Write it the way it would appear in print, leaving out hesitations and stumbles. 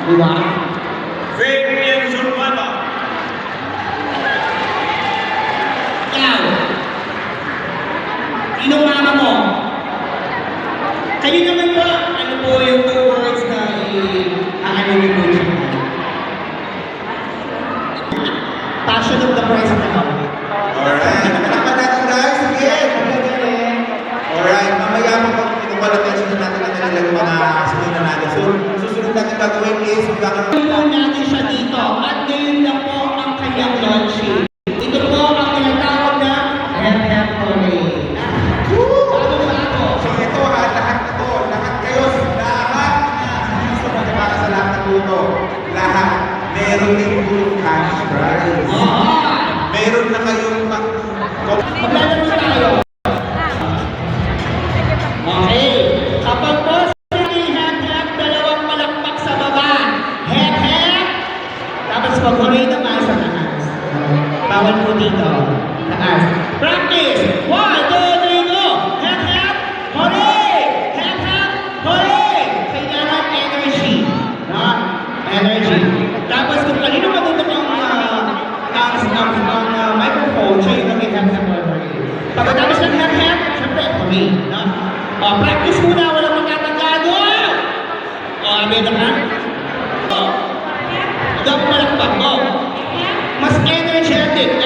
Di ba? Fabian Zulmana. Ikaw. Sino mama mo? Kayo naman ba? Ano po yung two words na i-aanin mo siya? Passion of the Christ na kami. Alright, palakpan natin guys, again! Alright, mamaya po kinukuha attention na natin ang kanilang mga sunod natin. So, susunod natin gagawin is magkakaroon Ito natin siya dito at ngayon na po ang kanyang launching. Ito po ang tinatawag na Hep Hooray. So ito lahat na to, lahat kayo, lahat na gusto mo para sa lahat na tuto, lahat, meron din po cash prize. Meron na kayong Maglalaro tayo. Okay. Kapag po sabi hep-hep, dalawang palakpak sa baba. Hep-hep. Tapos pag hooray naman sa taas. Bawal po dito. Taas. Practice. 1, 2, 3, go. Hep-hep. Hooray. Hep-hep. Hooray. Kailangan energy. No? Energy. Tapos kung kanino matutok ang microphone, siya yung nag-hep-hep hooray. Pagkatapos ng hep-hep, syempre, hooray. No? Practice muna, walang magtatagado! Ano naman?